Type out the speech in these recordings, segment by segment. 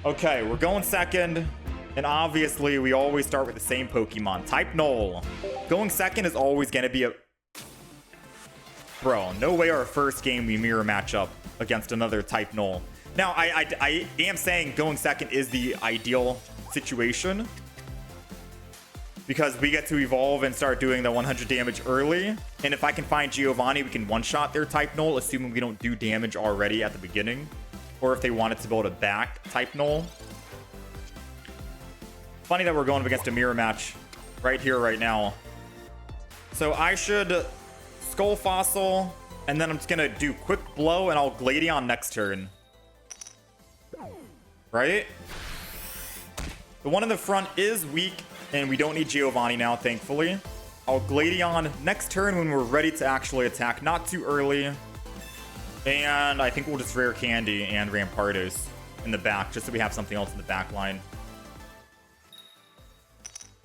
Okay, we're going second. And obviously, we always start with the same Pokemon. Type Null. Going second is always going to be a... Bro, no way our first game we mirror match up against another Type Null. Now, I am saying going second is the ideal situation, because we get to evolve and start doing the 100 damage early. And if I can find Giovanni, we can one-shot their Type Null, assuming we don't do damage already at the beginning. Or if they wanted to build a back Type Null. Funny that we're going up against a mirror match right here, right now. So I should Skull Fossil, and then I'm just going to do Quick Blow, and I'll Gladion next turn. Right? The one in the front is weak, and we don't need Giovanni now, thankfully. I'll Gladion next turn when we're ready to actually attack. Not too early. And I think we'll just Rare Candy and Rampardos in the back, just so we have something else in the back line.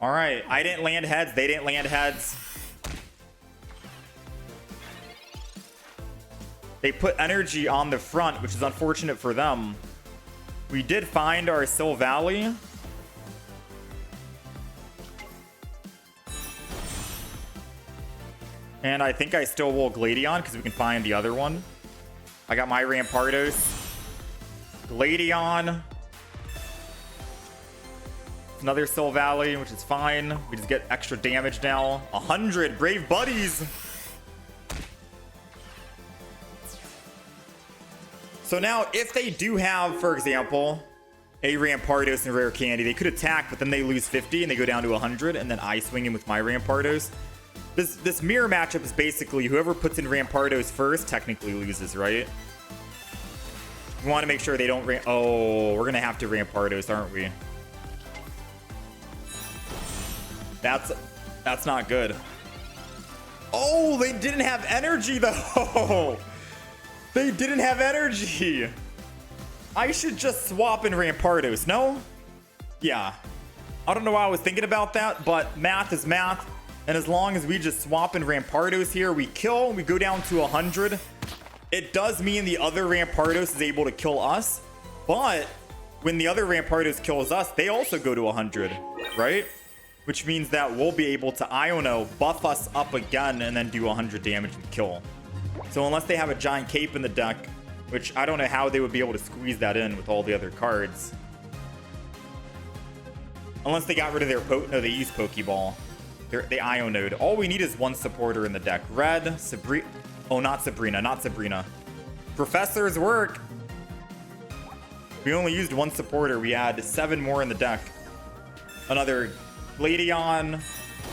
Alright, I didn't land heads. They didn't land heads. They put energy on the front, which is unfortunate for them. We did find our Silvally. And I think I still will Gladion because we can find the other one. I got my Rampardos. Gladion. Another Silvally, which is fine. We just get extra damage now. 100 brave buddies. So now, if they do have, for example, a Rampardos and Rare Candy, they could attack, but then they lose 50 and they go down to 100, and then I swing in with my Rampardos. This mirror matchup is basically whoever puts in Rampardos first technically loses, right? We want to make sure they don't oh, we're gonna have to Rampardos, aren't we? That's not good. Oh, they didn't have energy though. They didn't have energy. I should just swap in Rampardos, no? Yeah. I don't know why I was thinking about that, but math is math. And as long as we just swap in Rampardos here, we kill, we go down to 100. It does mean the other Rampardos is able to kill us, but when the other Rampardos kills us, they also go to 100, right? Which means that we'll be able to Iono, buff us up again, and then do 100 damage and kill. So unless they have a giant cape in the deck, which I don't know how they would be able to squeeze that in with all the other cards. Unless they got rid of their no, they use Pokeball. They Ionoed. All we need is one supporter in the deck. Red, Sabrina. Oh, not Sabrina, not Sabrina. Professor's work. We only used one supporter. We had 7 more in the deck. Another Gladion.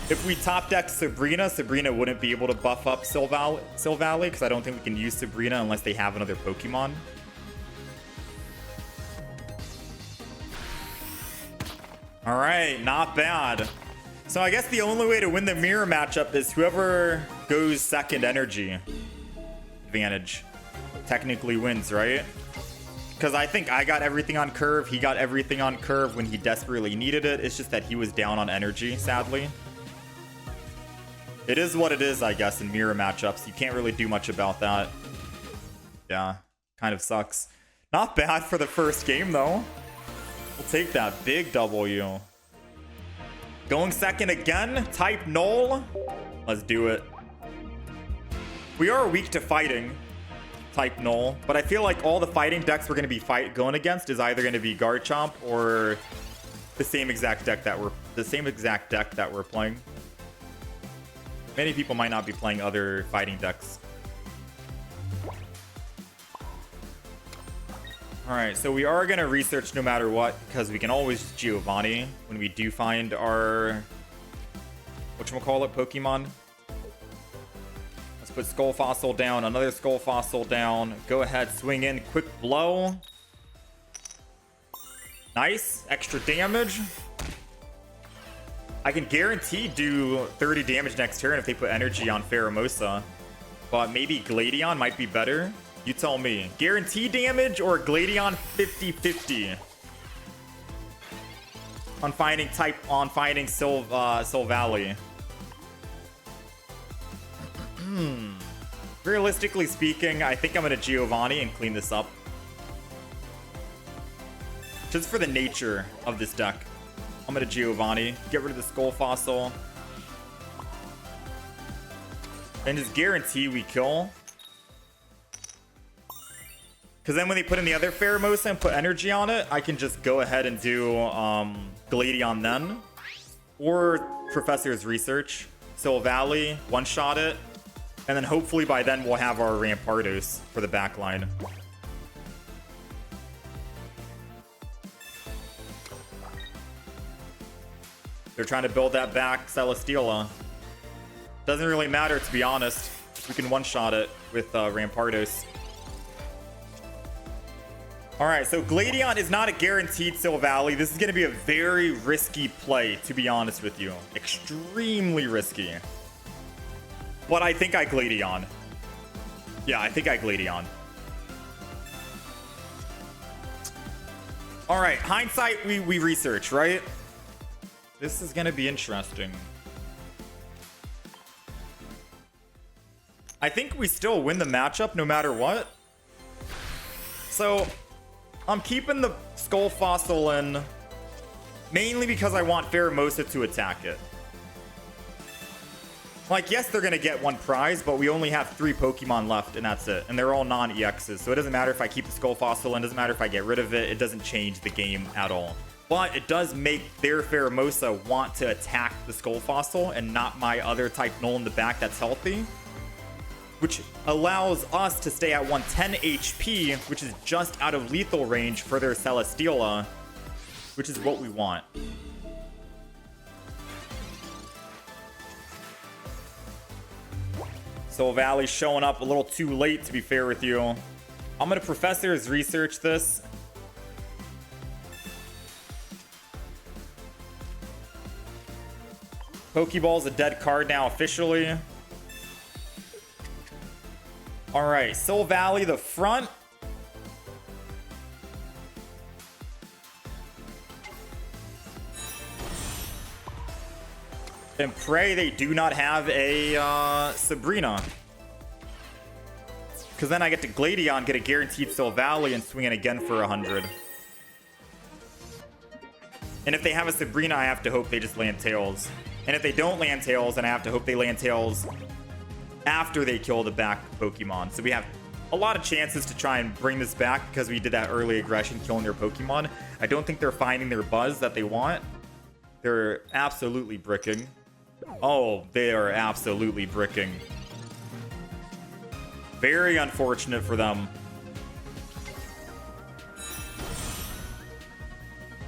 If we top deck Sabrina, Sabrina wouldn't be able to buff up Silvally, because I don't think we can use Sabrina unless they have another Pokemon. All right, not bad. So I guess the only way to win the mirror matchup is whoever goes second energy advantage technically wins, right? Because I think I got everything on curve. He got everything on curve when he desperately needed it. It's just that he was down on energy, sadly. It is what it is, I guess, in mirror matchups. You can't really do much about that. Yeah, kind of sucks. Not bad for the first game, though. We'll take that big W. Going second again, type Null. Let's do it. We are weak to fighting, type Null, but I feel like all the fighting decks we're going to be going against is either going to be Garchomp or the same exact deck that we're playing. Many people might not be playing other fighting decks. Alright, so we are going to research no matter what, because we can always Giovanni when we do find our whatchamacallit Pokemon. Let's put Skull Fossil down, another Skull Fossil down. Go ahead, swing in, Quick Blow. Nice, extra damage. I can guarantee do 30 damage next turn if they put energy on Pheromosa, but maybe Gladion might be better. You tell me. Guarantee damage or Gladion 50-50 on finding Silvally. Realistically speaking, I think I'm gonna Giovanni and clean this up. just for the nature of this deck. I'm gonna Giovanni, get rid of the Skull Fossil, and just guarantee we kill. Because then when they put in the other Pheromosa and put energy on it, I can just go ahead and do Gladion then. Or Professor's Research. Silvally, one-shot it. And then hopefully by then we'll have our Rampardos for the backline. They're trying to build that back Celesteela. Doesn't really matter, to be honest. We can one-shot it with Rampardos. Alright, so Gladion is not a guaranteed Silvally. This is going to be a very risky play, to be honest with you. Extremely risky. But I think I Gladion. Yeah, I think I Gladion. Alright, hindsight, we research, right? This is going to be interesting. I think we still win the matchup no matter what. So I'm keeping the Skull Fossil in, mainly because I want Pheromosa to attack it. Like, yes, they're going to get one prize, but we only have 3 Pokemon left, and that's it. And they're all non-EXs, so it doesn't matter if I keep the Skull Fossil in, it doesn't matter if I get rid of it, it doesn't change the game at all. But it does make their Pheromosa want to attack the Skull Fossil and not my other type Null in the back that's healthy, which allows us to stay at 110 HP, which is just out of lethal range for their Celesteela, which is what we want. Silvally's showing up a little too late, to be fair with you. I'm going to Professor's Research this. Pokeball's a dead card now officially. Alright, Silvally the front. And pray they do not have a Sabrina. Because then I get to Gladion, get a guaranteed Silvally, and swing it again for 100. And if they have a Sabrina, I have to hope they just land Tails. And if they don't land Tails, then I have to hope they land Tails after they kill the back Pokemon. So we have a lot of chances to try and bring this back because we did that early aggression killing their Pokemon. I don't think they're finding their buzz that they want. They're absolutely bricking. Oh, they are absolutely bricking. Very unfortunate for them.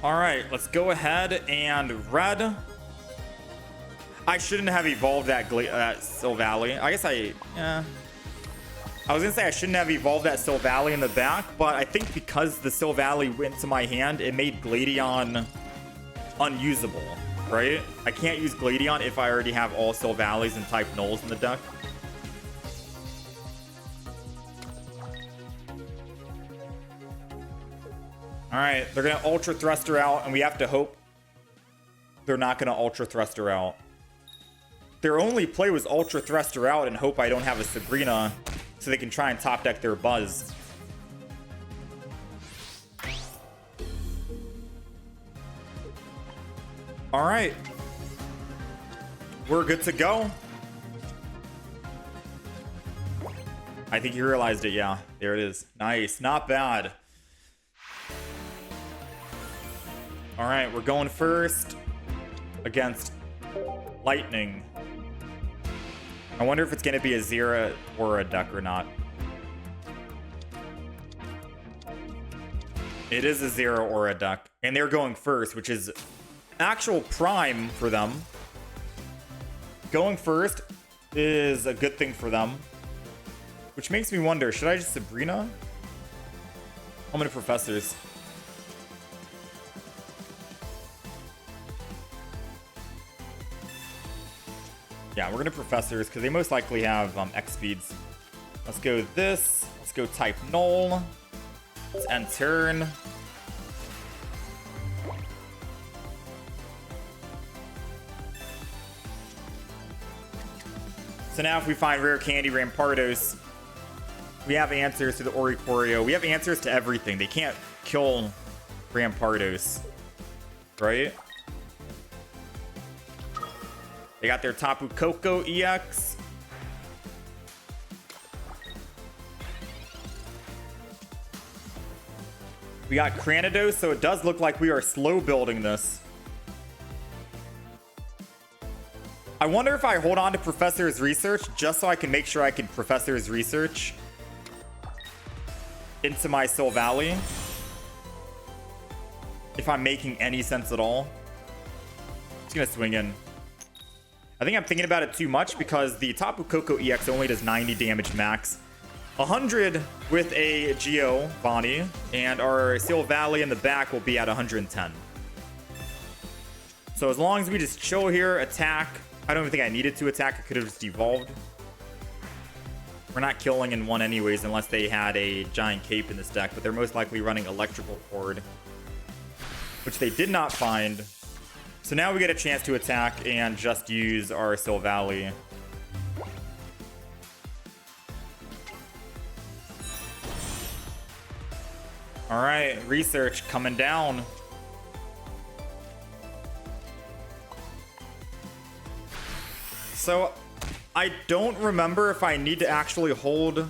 All right, let's go ahead and red. I shouldn't have evolved that Silvally. I guess I was gonna say I shouldn't have evolved that Silvally in the back, but I think because the Silvally went to my hand, it made Gladion unusable, right? I can't use Gladion if I already have all Silvallies and type Nulls in the deck. All right, they're gonna Ultra Thrust her out, and we have to hope they're not gonna Ultra Thrust her out. Their only play was Ultra Thrust her out and hope I don't have a Sabrina so they can try and top deck their Buzz. All right. We're good to go. I think you realized it, yeah. There it is. Nice. Not bad. All right, we're going first against Lightning. I wonder if it's going to be a Zera or a Duck or not. It is a Zera or a Duck. And they're going first, which is actual prime for them. Going first is a good thing for them. Which makes me wonder, should I just Sabrina? How many Professors? Yeah, we're gonna Professors because they most likely have X speeds. Let's go this. Let's go type Null. Let's end turn. So now if we find Rare Candy Rampardos, we have answers to the Oricorio. We have answers to everything. They can't kill Rampardos, right? They got their Tapu Koko EX. We got Cranidos, so it does look like we are slow building this. I wonder if I hold on to Professor's Research just so I can make sure I can Professor's Research into my Silvally. If I'm making any sense at all. Just gonna swing in. I think I'm thinking about it too much because the Tapu Koko EX only does 90 damage max. 100 with a Giovanni, and our Silvally in the back will be at 110. So as long as we just chill here, attack. I don't even think I needed to attack. I could have just evolved. We're not killing in one anyways unless they had a giant cape in this deck, but they're most likely running electrical cord, which they did not find. So now we get a chance to attack and just use our Silvally. All right, research coming down. So I don't remember if I need to actually hold.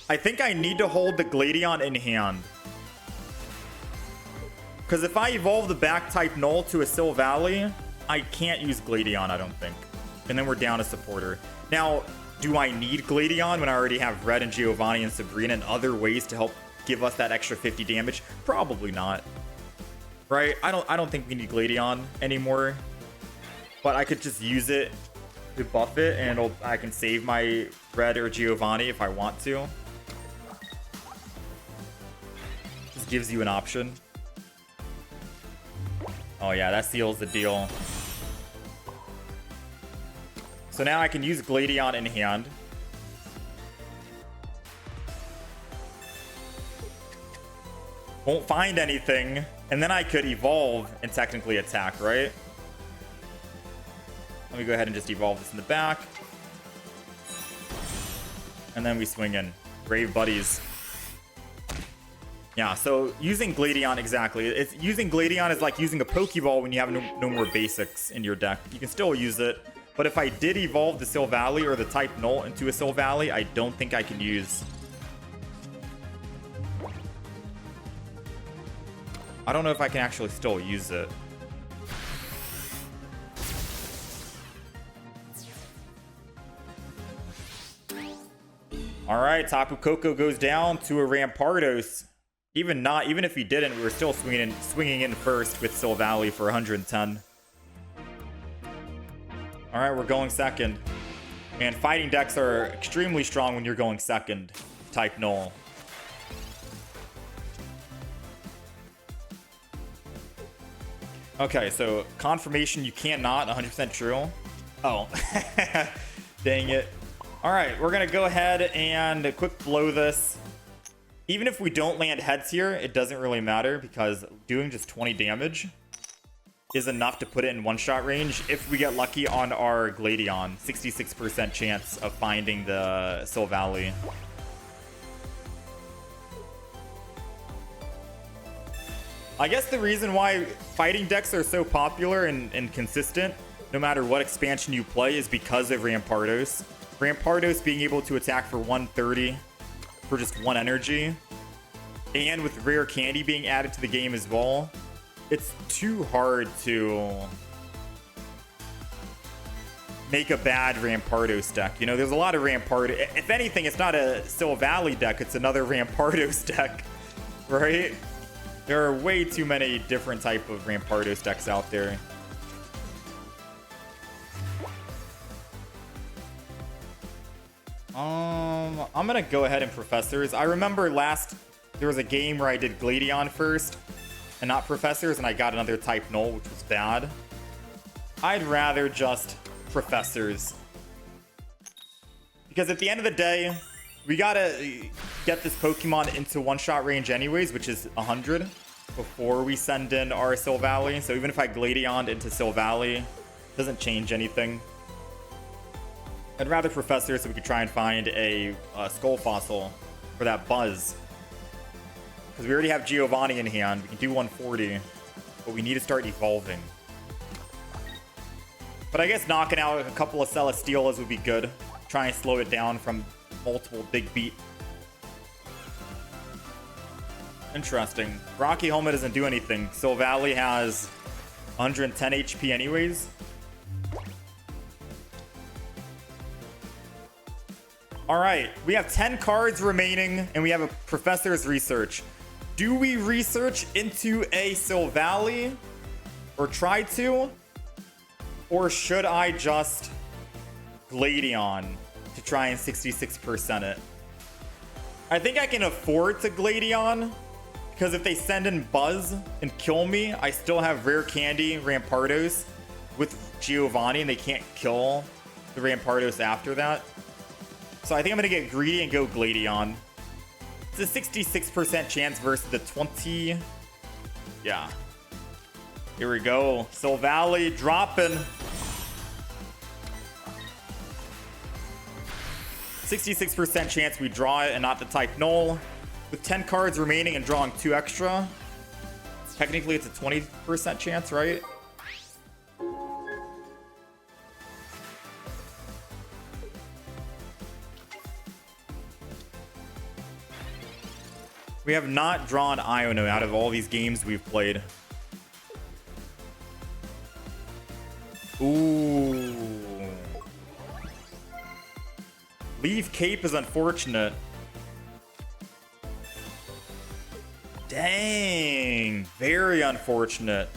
I think I need to hold the Gladion in hand. Because if I evolve the back type Null to a Silvally, I can't use Gladion, I don't think. And then we're down a supporter. Now, do I need Gladion when I already have Red and Giovanni and Sabrina and other ways to help give us that extra 50 damage? Probably not. Right? I don't think we need Gladion anymore. But I could just use it to buff it, and I can save my Red or Giovanni if I want to. Just gives you an option. Oh yeah, that seals the deal. So now I can use Gladion in hand. Won't find anything, and then I could evolve and technically attack, right? Let me go ahead and just evolve this in the back. And then we swing in. Brave buddies. Yeah, so using Gladion, exactly. Using Gladion is like using a Pokeball when you have no more basics in your deck. You can still use it, but if I did evolve the Silvally or the type Null into a Silvally, I don't think I can use. I don't know if I can actually still use it. All right, Tapu Koko goes down to a Rampardos. Even if he didn't, we were still swinging in first with Silvally for 110. All right, we're going second. And fighting decks are extremely strong when you're going second, type Null. Okay, so confirmation you can't not, 100% true. Oh, dang it. All right, we're gonna go ahead and quick blow this. Even if we don't land heads here, it doesn't really matter because doing just 20 damage is enough to put it in one-shot range. If we get lucky on our Gladion, 66% chance of finding the Silvally. I guess the reason why fighting decks are so popular and consistent, no matter what expansion you play, is because of Rampardos. Rampardos being able to attack for 130 for just 1 energy, and with rare candy being added to the game as well, it's too hard to make a bad Rampardos deck. You know, there's a lot of Rampardos. If anything, it's not a Silvally deck, it's another Rampardos deck, right? There are way too many different type of Rampardos decks out there. I'm gonna go ahead and Professors. I remember there was a game where I did Gladion first and not Professors, and I got another type Null, which was bad. I'd rather just Professors. Because at the end of the day, we gotta get this Pokemon into one-shot range anyways, which is 100, before we send in our Silvally. So even if I Gladioned into Silvally, it doesn't change anything. I'd rather Professor so we could try and find a Skull Fossil for that Buzz. because we already have Giovanni in hand. We can do 140, but we need to start evolving. But I guess knocking out a couple of Celesteelas would be good. Try and slow it down from multiple big beat. Interesting. Rocky Helmet doesn't do anything. Silvally has 110 HP anyways. Alright, we have 10 cards remaining, and we have a Professor's Research. Do we research into a Silvally? Or try to? Or should I just Gladion to try and 66% it? I think I can afford to Gladion, because if they send in Buzz and kill me, I still have Rare Candy Rampardos with Giovanni, and they can't kill the Rampardos after that. So I think I'm going to get greedy and go Gladion. It's a 66% chance versus the 20. Yeah. Here we go. Silvally dropping. 66% chance we draw it and not the type Null. With 10 cards remaining and drawing 2 extra. Technically, it's a 20% chance, right? We have not drawn Iono out of all these games we've played. Ooh. Leave Cape is unfortunate. Dang. Very unfortunate.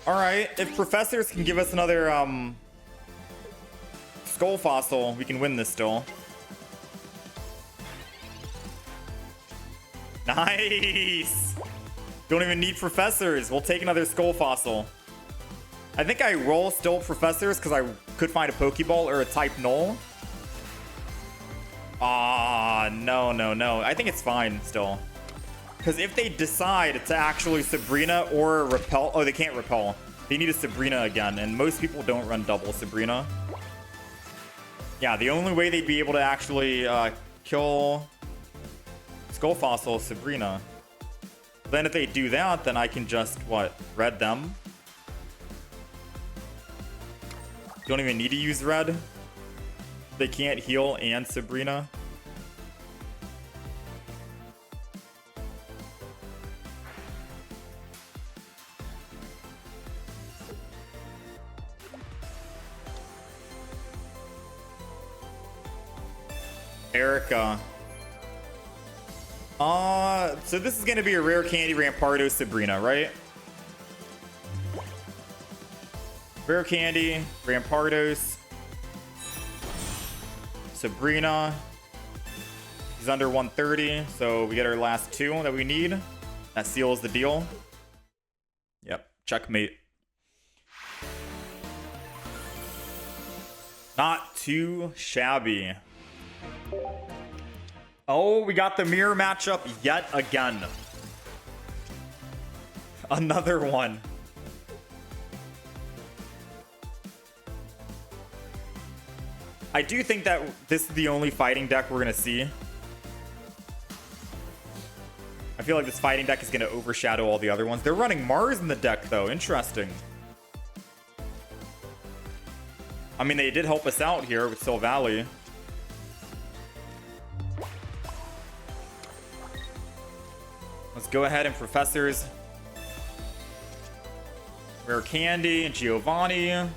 Alright, if Professors can give us another Skull Fossil, we can win this still. Nice! Don't even need Professors. We'll take another Skull Fossil. I think I roll still Professors because I could find a Pokeball or a type Null. Ah, no, no, no. I think it's fine still. Because if they decide to actually Sabrina or Repel... Oh, they can't Repel. They need a Sabrina again, and most people don't run double Sabrina. Yeah, the only way they'd be able to actually kill Skull Fossil is Sabrina. Then if they do that, then I can just, what, red them? Don't even need to use red. They can't heal and Sabrina. Erica. So this is going to be a Rare Candy Rampardos Sabrina, right? Rare Candy, Rampardos, Sabrina. He's under 130, so we get our last 2 that we need. That seals the deal. Yep, checkmate. Not too shabby. Oh, we got the mirror matchup yet again. Another one. I do think that this is the only fighting deck we're going to see. I feel like this fighting deck is going to overshadow all the other ones. They're running Mars in the deck, though. Interesting. I mean, they did help us out here with Silvally. Let's go ahead and Professors. Rare Candy and Giovanni.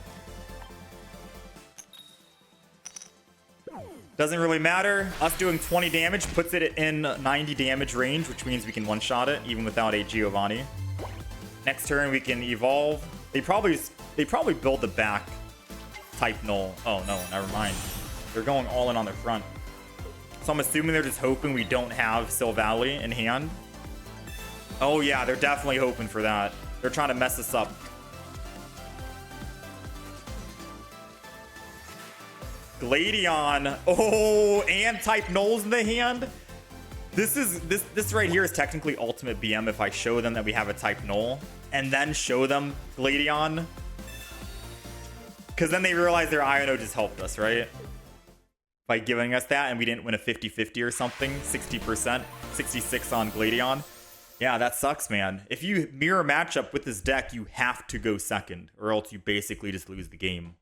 Doesn't really matter. Us doing 20 damage puts it in 90 damage range, which means we can one-shot it even without a Giovanni. Next turn we can evolve. They probably build the back type Null. Oh no, never mind. They're going all in on their front. So I'm assuming they're just hoping we don't have Silvally in hand. Oh yeah, they're definitely hoping for that. They're trying to mess us up. Gladion. Oh, and type Null's in the hand. This right here is technically ultimate BM if I show them that we have a type Null and then show them Gladion. Because then they realized their Iono just helped us, right? By giving us that, and we didn't win a 50-50 or something. 60%. 66 on Gladion. Yeah, that sucks, man. If you mirror matchup with this deck, you have to go second, or else you basically just lose the game.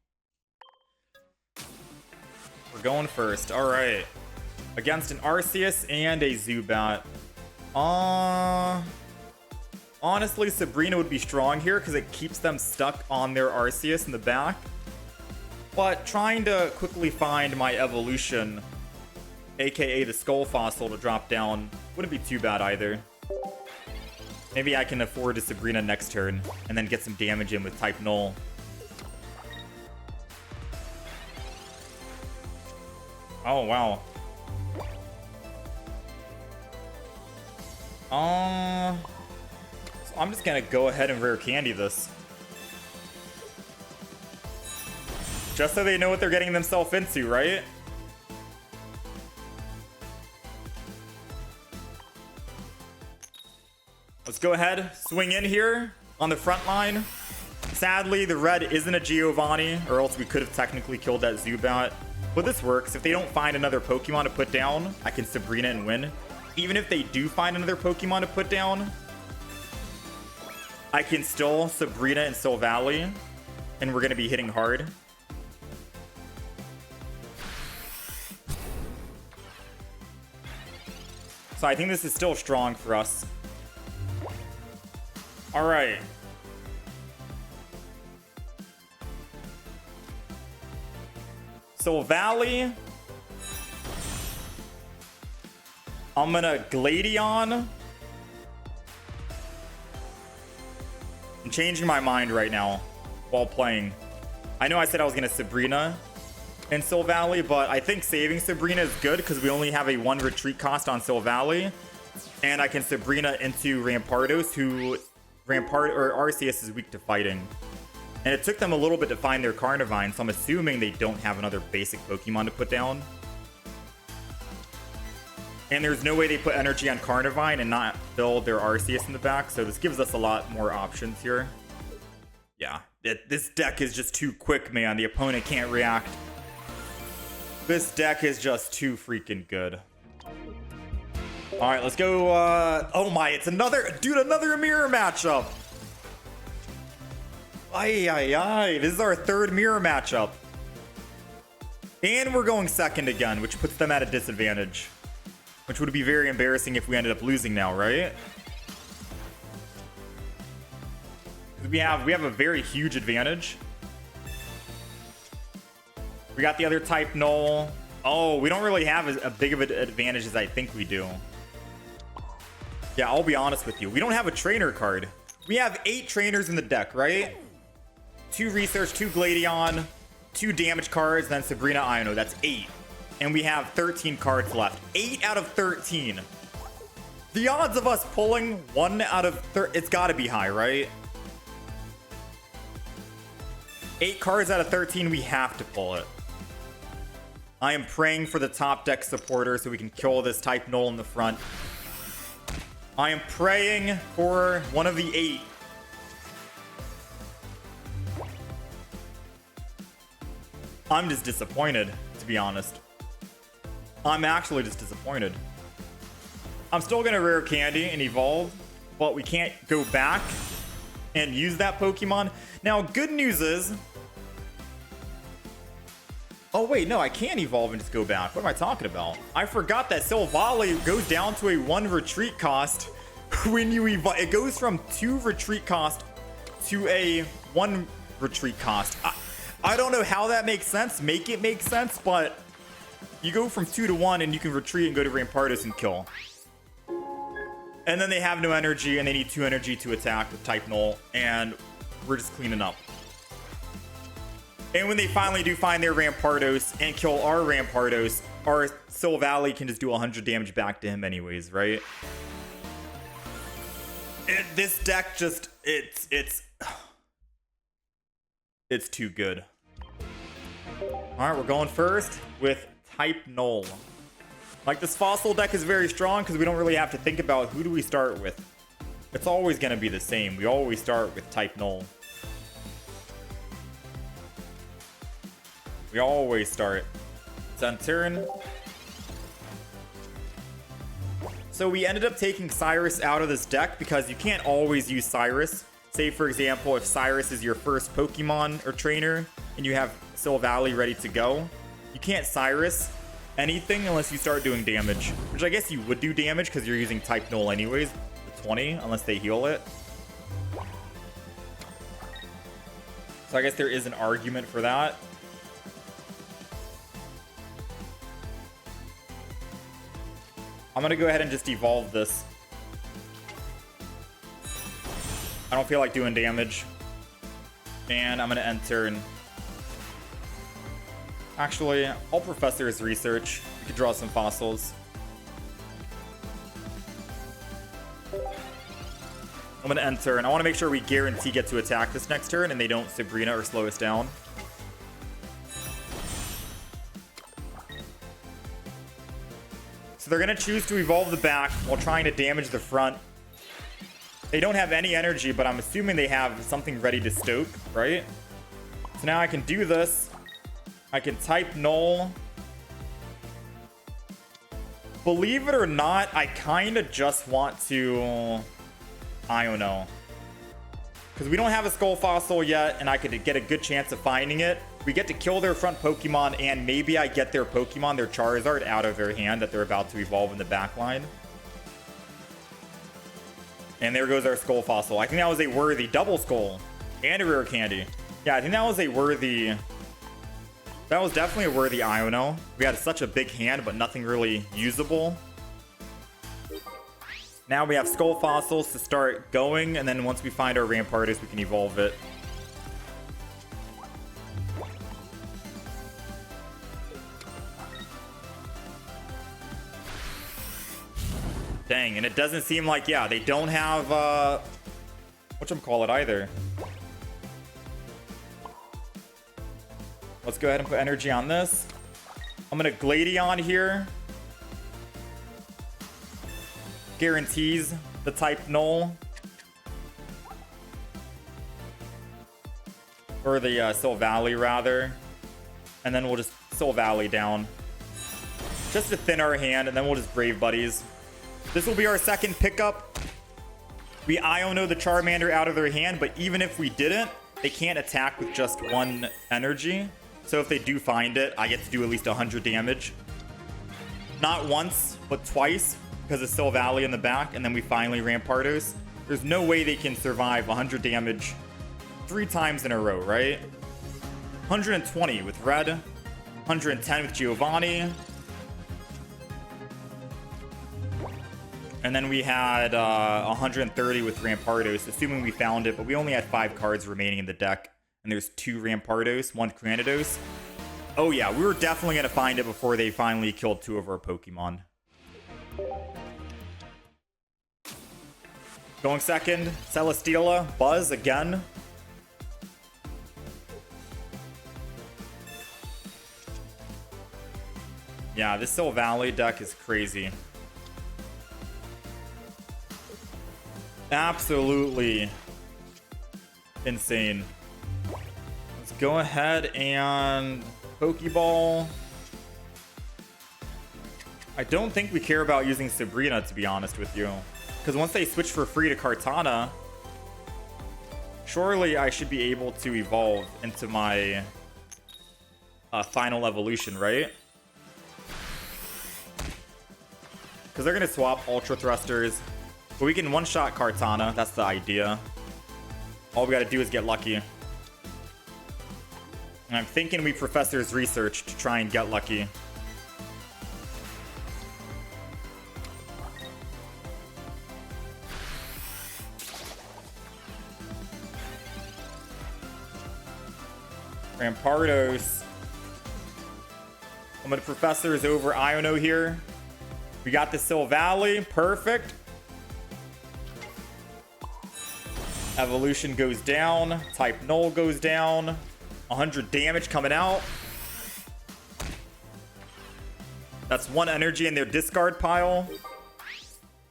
We're going first. All right. Against an Arceus and a Zubat. Honestly, Sabrina would be strong here because it keeps them stuck on their Arceus in the back. But trying to quickly find my evolution, aka the Skull Fossil, to drop down wouldn't be too bad either. Maybe I can afford a Sabrina next turn and then get some damage in with type Null. Oh, wow. So I'm just gonna go ahead and rare candy this. Just so they know what they're getting themselves into, right? Let's go ahead, swing in here on the front line. Sadly, the red isn't a Giovanni, or else we could have technically killed that Zubat. But this works. If they don't find another Pokemon to put down, I can Sabrina and win. Even if they do find another Pokemon to put down, I can still Sabrina and Silvally, and we're going to be hitting hard. So I think this is still strong for us. All right. Silvally. I'm gonna Gladion. I'm changing my mind right now while playing. I know I said I was gonna Sabrina and Silvally, but I think saving Sabrina is good because we only have a 1 retreat cost on Silvally. And I can Sabrina into Rampardos, who Arceus is weak to fighting. And it took them a little bit to find their Carnivine, so I'm assuming they don't have another basic Pokemon to put down. And there's no way they put energy on Carnivine and not build their Arceus in the back, so this gives us a lot more options here. Yeah, this deck is just too quick, man. The opponent can't react. This deck is just too freaking good. All right, let's go. Oh my, it's another mirror matchup. Ay. This is our third mirror matchup. And we're going second again, which puts them at a disadvantage. Which would be very embarrassing if we ended up losing now, right? We have a very huge advantage. We got the other type Null. Oh, we don't really have as big of an advantage as I think we do. Yeah, I'll be honest with you. We don't have a trainer card. We have 8 trainers in the deck, right? 2 research, 2 Gladion, 2 damage cards, then Sabrina Iono. That's 8. And we have 13 cards left. 8 out of 13. The odds of us pulling 1 out of 13, it's got to be high, right? 8 cards out of 13, we have to pull it. I am praying for the top deck supporter so we can kill this type Null in the front. I am praying for one of the 8. I'm just disappointed, to be honest. I'm actually just disappointed. I'm still going to rare candy and evolve, but we can't go back and use that Pokemon. Now, good news is... Oh, wait, no, I can't evolve and just go back. What am I talking about? I forgot that Silvally goes down to a 1 retreat cost when you evolve. It goes from 2 retreat cost to a 1 retreat cost. I don't know how that makes sense. Make it make sense, but you go from 2 to 1 and you can retreat and go to Rampardos and kill. And then they have no energy and they need 2 energy to attack with type Null, and we're just cleaning up. And when they finally do find their Rampardos and kill our Rampardos, our Silvally can just do 100 damage back to him anyways, right? This deck just, it's too good. All right, we're going first with type Null. Like, this fossil deck is very strong because we don't really have to think about who do we start with. It's always going to be the same. We always start with type Null. We always start. It's on turn. So we ended up taking Cyrus out of this deck because you can't always use Cyrus. Say, for example, if Cyrus is your first Pokemon or trainer and you have Silvally ready to go, you can't Cyrus anything unless you start doing damage. Which I guess you would do damage because you're using type Null anyways. 20, unless they heal it. So I guess there is an argument for that. I'm going to go ahead and just evolve this. I don't feel like doing damage. And I'm going to end turn. Actually, I'll Professor's Research. We could draw some fossils. I'm going to end turn. I want to make sure we guarantee get to attack this next turn and they don't Sabrina or slow us down. So they're going to choose to evolve the back while trying to damage the front. They don't have any energy, but I'm assuming they have something ready to stoke, right? So now I can do this. I can type Null. Believe it or not, I kind of just want to Iono. Because we don't have a Skull Fossil yet, and I could get a good chance of finding it. We get to kill their front Pokemon, and maybe I get their Pokemon, their Charizard, out of their hand that they're about to evolve in the back line. And there goes our Skull Fossil. I think that was a worthy double Skull and a rare candy. Yeah, I think that was a worthy... That was definitely a worthy Iono. We had such a big hand, but nothing really usable. Now we have Skull Fossils to start going, and then once we find our Rampardos, we can evolve it. Dang, and it doesn't seem like, yeah, they don't have, whatchamacallit either. Let's go ahead and put energy on this. I'm gonna Gladion here. Guarantees the type Null. Or the Silvally, rather. And then we'll just Silvally down. Just to thin our hand, and then we'll just Brave Buddies. This will be our second pickup. We Iono the Charmander out of their hand, but even if we didn't, they can't attack with just one energy. So if they do find it, I get to do at least 100 damage. Not once, but twice, because of Silvally in the back, and then we finally Rampardos. There's no way they can survive 100 damage 3 times in a row, right? 120 with Red, 110 with Giovanni. And then we had 130 with Rampardos, assuming we found it, but we only had 5 cards remaining in the deck. And there's 2 Rampardos, 1 Cranidos. Oh yeah, we were definitely going to find it before they finally killed 2 of our Pokemon. Going second, Celesteela, Buzz again. Yeah, this Silvally deck is crazy. Absolutely insane. Let's go ahead and Pokeball. I don't think we care about using Sabrina, to be honest with you. Because once they switch for free to Kartana, surely I should be able to evolve into my final evolution, right? Because they're going to swap Ultra Thrusters. But we can one-shot Kartana. That's the idea. All we got to do is get lucky. And I'm thinking we Professor's Research to try and get lucky. Rampardos. I'm going to Professor's over Iono here. We got the Silvally. Perfect. Evolution goes down. Type Null goes down. 100 damage coming out. That's 1 energy in their discard pile.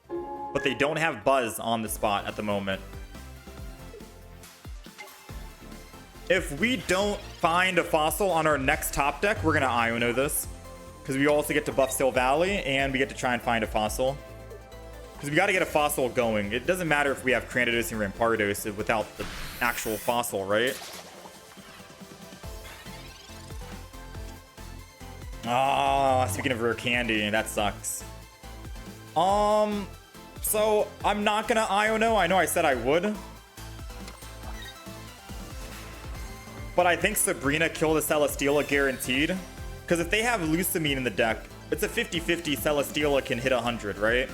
But they don't have Buzz on the spot at the moment. If we don't find a fossil on our next top deck, we're gonna Iono this. Because we also get to buff Silvally, and we get to try and find a fossil. Because we got to get a fossil going. It doesn't matter if we have Cranidos and Rampardos without the actual fossil, right? Ah, speaking of rare candy, that sucks. So I'm not gonna Iono. I know I said I would. But I think Sabrina kill the Celesteela guaranteed. Because if they have Lucamine in the deck, it's a 50-50 Celesteela can hit 100, right?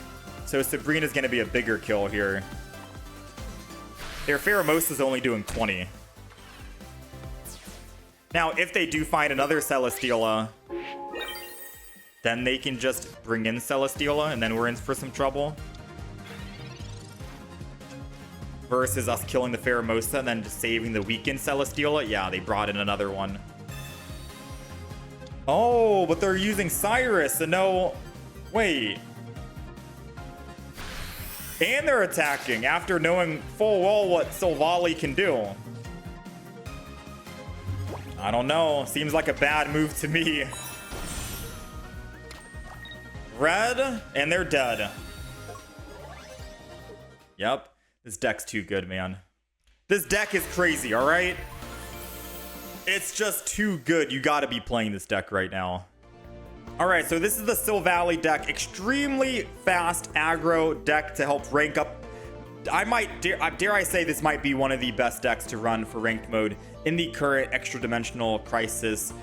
So Sabrina's going to be a bigger kill here. Their Pheromosa's only doing 20. Now, if they do find another Celesteela, then they can just bring in Celesteela, and then we're in for some trouble. Versus us killing the Pheromosa and then just saving the weakened Celesteela. Yeah, they brought in another one. Oh, but they're using Cyrus and no... Wait. And they're attacking after knowing full well what Silvally can do. I don't know. Seems like a bad move to me. Red, and they're dead. Yep. This deck's too good, man. This deck is crazy, all right? It's just too good. You got to be playing this deck right now. All right, so this is the Silvally deck. Extremely fast aggro deck to help rank up. Dare I say this might be one of the best decks to run for ranked mode in the current Extradimensional Crisis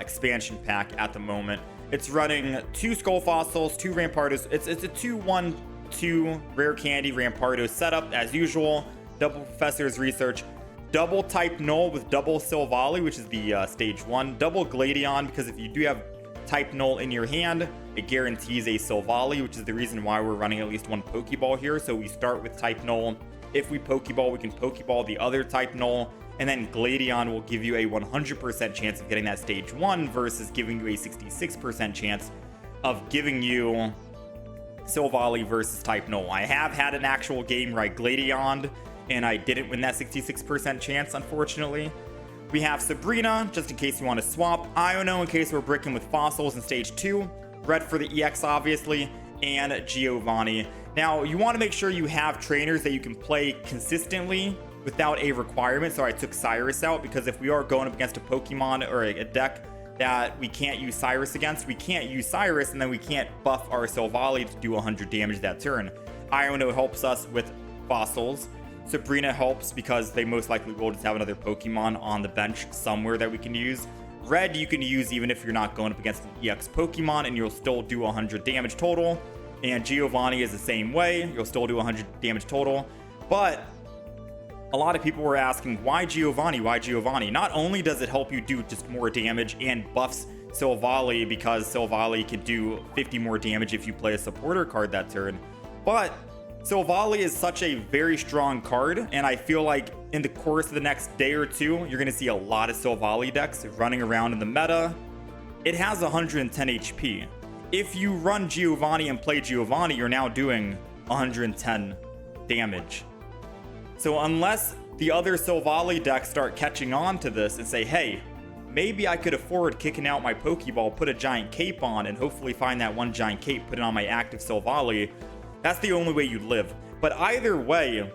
expansion pack at the moment. It's running 2 Skull Fossils, 2 Rampardos. It's a 2-1-2 rare candy Rampardos setup as usual. Double Professor's Research. Double type Null with double Silvally, which is the stage 1. Double Gladion, because if you do have type Null in your hand, it guarantees a Silvally, which is the reason why we're running at least 1 Pokeball here. So we start with type Null. If we Pokeball, we can Pokeball the other type Null. And then Gladion will give you a 100% chance of getting that stage 1 versus giving you a 66% chance of giving you Silvally versus type Null. I have had an actual game where I Gladioned and I didn't win that 66% chance, unfortunately. We have Sabrina, just in case you want to swap. Iono, in case we're bricking with fossils in stage 2. Red for the EX, obviously. And Giovanni. Now, you want to make sure you have trainers that you can play consistently without a requirement. So I took Cyrus out, because if we are going up against a Pokemon or a deck that we can't use Cyrus against, we can't use Cyrus, and then we can't buff our Silvally to do 100 damage that turn. Iono helps us with fossils. Sabrina helps because they most likely will just have another Pokemon on the bench somewhere that we can use. Red you can use even if you're not going up against an EX Pokemon, and you'll still do 100 damage total. And Giovanni is the same way. You'll still do 100 damage total. But a lot of people were asking, why Giovanni? Why Giovanni? Not only does it help you do just more damage and buffs Silvally, because Silvally can do 50 more damage if you play a supporter card that turn, but Silvally is such a very strong card, and I feel like in the course of the next day or two, you're going to see a lot of Silvally decks running around in the meta. It has 110 HP. If you run Giovanni and play Giovanni, you're now doing 110 damage. So unless the other Silvally decks start catching on to this and say, hey, maybe I could afford kicking out my Pokeball, put a giant cape on, and hopefully find that one giant cape, put it on my active Silvally, that's the only way you live. But either way,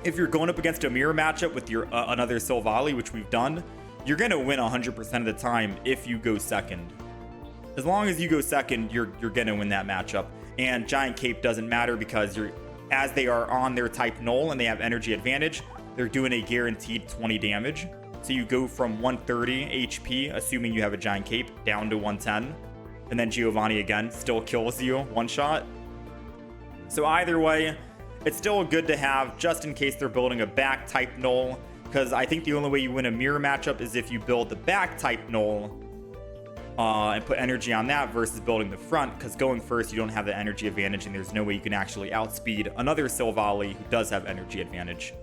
if you're going up against a mirror matchup with your another Silvally, which we've done, you're going to win 100% of the time if you go second. As long as you go second, you're going to win that matchup. And Giant Cape doesn't matter, because as they are on their type Null and they have energy advantage, they're doing a guaranteed 20 damage. So you go from 130 HP, assuming you have a Giant Cape, down to 110. And then Giovanni again still kills you one shot. So either way, it's still good to have just in case they're building a back type Null, because I think the only way you win a mirror matchup is if you build the back type Null and put energy on that versus building the front, because going first you don't have the energy advantage, and there's no way you can actually outspeed another Silvally who does have energy advantage.